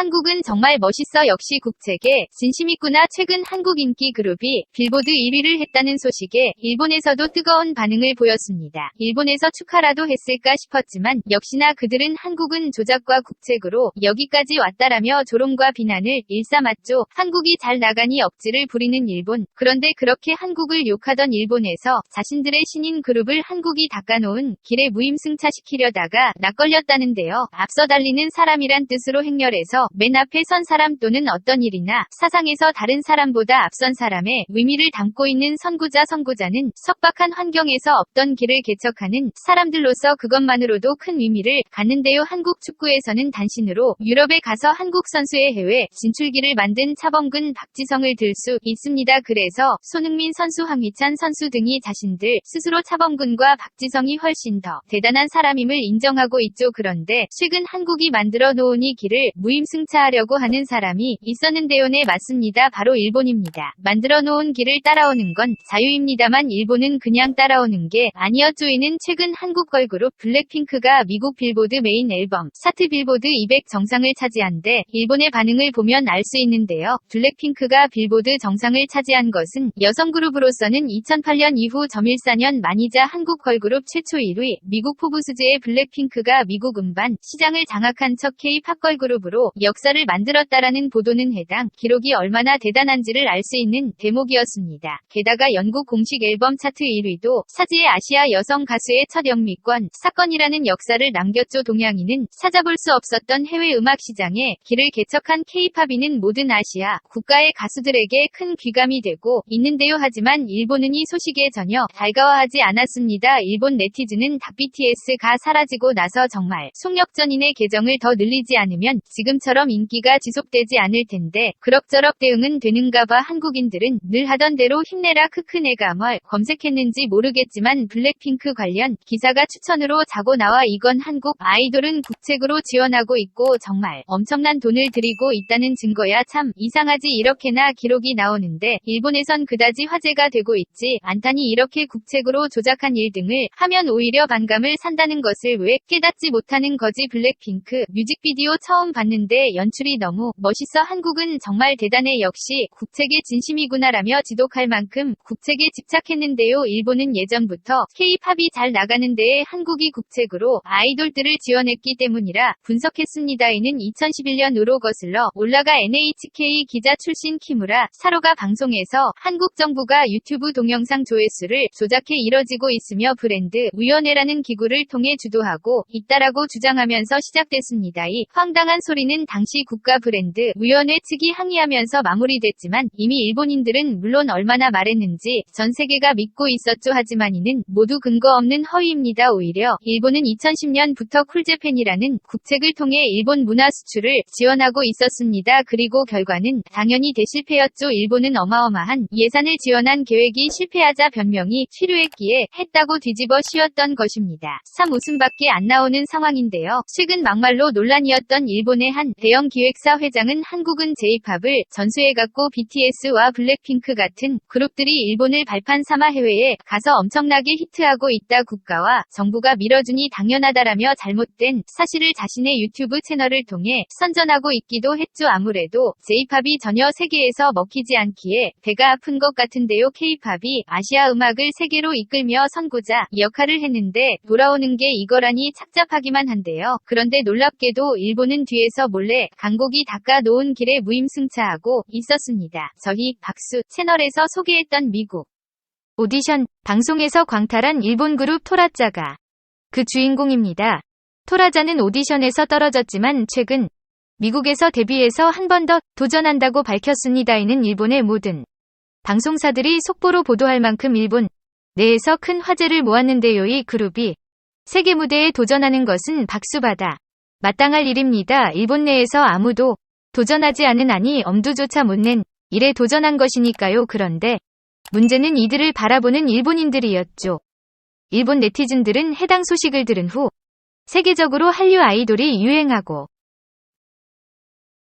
한국은 정말 멋있어. 역시 국책에 진심 있구나. 최근 한국 인기 그룹이 빌보드 1위를 했다는 소식에 일본에서도 뜨거운 반응을 보였습니다. 일본에서 축하라도 했을까 싶었지만 역시나 그들은 한국은 조작과 국책으로 여기까지 왔다라며 조롱과 비난을 일삼았죠. 한국이 잘 나가니 억지를 부리는 일본. 그런데 그렇게 한국을 욕하던 일본에서 자신들의 신인 그룹을 한국이 닦아놓은 길에 무임승차시키려다가 낯걸렸다는데요. 앞서 달리는 사람이란 뜻으로 행렬에서 맨 앞에 선 사람 또는 어떤 일이나 사상에서 다른 사람보다 앞선 사람의 의미를 담고 있는 선구자는 척박한 환경에서 없던 길을 개척하는 사람들로서 그것만으로도 큰 의미를 갖는데요. 한국 축구에서는 단신으로 유럽에 가서 한국 선수의 해외 진출기를 만든 차범근, 박지성을 들 수 있습니다. 그래서 손흥민 선수, 황희찬 선수 등이 자신들 스스로 차범근과 박지성이 훨씬 더 대단한 사람임을 인정하고 있죠. 그런데 최근 한국이 만들어 놓은 이 길을 무임승차하려고 하는 사람이 있었는데요. 네, 맞습니다. 바로 일본입니다. 만들어 놓은 길을 따라오는 건 자유입니다만 일본은 그냥 따라오는 게 아니었죠. 이는 최근 한국 걸그룹 블랙핑크가 미국 빌보드 메인 앨범 차트 빌보드 200 정상을 차지한 데 일본의 반응을 보면 알 수 있는데요. 블랙핑크가 빌보드 정상을 차지한 것은 여성 그룹으로서는 2008년 이후 점일사년 만이자 한국 걸그룹 최초 1위, 미국 포브스지의 블랙핑크가 미국 음반 시장을 장악한 첫 K-팝 걸그룹으로 역사를 만들었다라는 보도는 해당 기록이 얼마나 대단한지를 알 수 있는 대목이었습니다. 게다가 영국 공식 앨범 차트 1위도 차지해 아시아 여성 가수의 첫 영미권 사건이라는 역사를 남겼죠. 동양인은 찾아볼 수 없었던 해외 음악 시장에 길을 개척한 K-팝이는 모든 아시아 국가의 가수들에게 큰 귀감이 되고 있는데요. 하지만 일본은 이 소식에 전혀 달가워하지 않았습니다. 일본 네티즌은 닭 BTS가 사라지고 나서 정말 송혁전인의 계정을 더 늘리지 않으면 지금처럼 인기가 지속되지 않을 텐데 그럭저럭 대응은 되는가 봐. 한국인들은 늘 하던 대로 힘내라 크크. 내가 뭘 검색했는지 모르겠지만 블랙핑크 관련 기사가 추천으로 자고 나와 이건 한국 아이돌은 국책으로 지원하고 있고 정말 엄청난 돈을 들이고 있다는 증거야. 참 이상하지. 이렇게나 기록이 나오는데 일본에선 그다지 화제가 되고 있지 않다니 이렇게 국책으로 조작한 일 등을 하면 오히려 반감을 산다는 것을 왜 깨닫지 못하는 거지. 블랙핑크 뮤직비디오 처음 봤는데 연출이 너무 멋있어. 한국은 정말 대단해. 역시 국책의 진심이구나라며 지독할 만큼 국책에 집착했는데요. 일본은 예전부터 K-팝이 잘 나가는 데에 한국이 국책으로 아이돌들을 지원했기 때문이라 분석했습니다. 이는 2011년으로 거슬러 올라가 NHK 기자 출신 키무라 사로가 방송에서 한국 정부가 유튜브 동영상 조회수를 조작해 이뤄지고 있으며 브랜드 위원회라는 기구를 통해 주도하고 있다라고 주장하면서 시작됐습니다. 이 황당한 소리는 당시 국가 브랜드 위원회 측이 항의하면서 마무리됐지만 이미 일본인들은 물론 얼마나 말했는지 전 세계가 믿고 있었죠. 하지만 이는 모두 근거 없는 허위입니다. 오히려 일본은 2010년부터 쿨재팬이라는 국책을 통해 일본 문화 수출을 지원하고 있었습니다. 그리고 결과는 당연히 대실패였죠. 일본은 어마어마한 예산을 지원한 계획이 실패하자 변명이 필요했기에 했다고 뒤집어 씌웠던 것입니다. 참 웃음밖에 안 나오는 상황인데요. 최근 막말로 논란이었던 일본의 한 대형 기획사 회장은 한국은 J-팝을 전수해갔고 BTS와 블랙핑크 같은 그룹들이 일본을 발판 삼아 해외에 가서 엄청나게 히트하고 있다. 국가와 정부가 밀어주니 당연하다라며 잘못된 사실을 자신의 유튜브 채널을 통해 선전하고 있기도 했죠. 아무래도 J-팝이 전혀 세계에서 먹히지 않기에 배가 아픈 것 같은데요. K-팝이 아시아 음악을 세계로 이끌며 선구자 역할을 했는데 돌아오는 게 이거라니 착잡하기만 한데요. 그런데 놀랍게도 일본은 뒤에서 몰래 강곡이 닦아 놓은 길에 무임승차하고 있었습니다. 저희 박수 채널에서 소개했던 미국 오디션 방송에서 광탈한 일본 그룹 토라자가 그 주인공입니다. 토라자는 오디션에서 떨어졌지만 최근 미국에서 데뷔해서 한 번 더 도전한다고 밝혔습니다. 이는 일본의 모든 방송사들이 속보로 보도할 만큼 일본 내에서 큰 화제를 모았는데요. 이 그룹이 세계 무대에 도전하는 것은 박수받아 마땅할 일입니다. 일본 내에서 아무도 도전하지 않은, 아니 엄두조차 못 낸 일에 도전한 것이니까요. 그런데 문제는 이들을 바라보는 일본인들이었죠. 일본 네티즌들은 해당 소식을 들은 후 세계적으로 한류 아이돌이 유행하고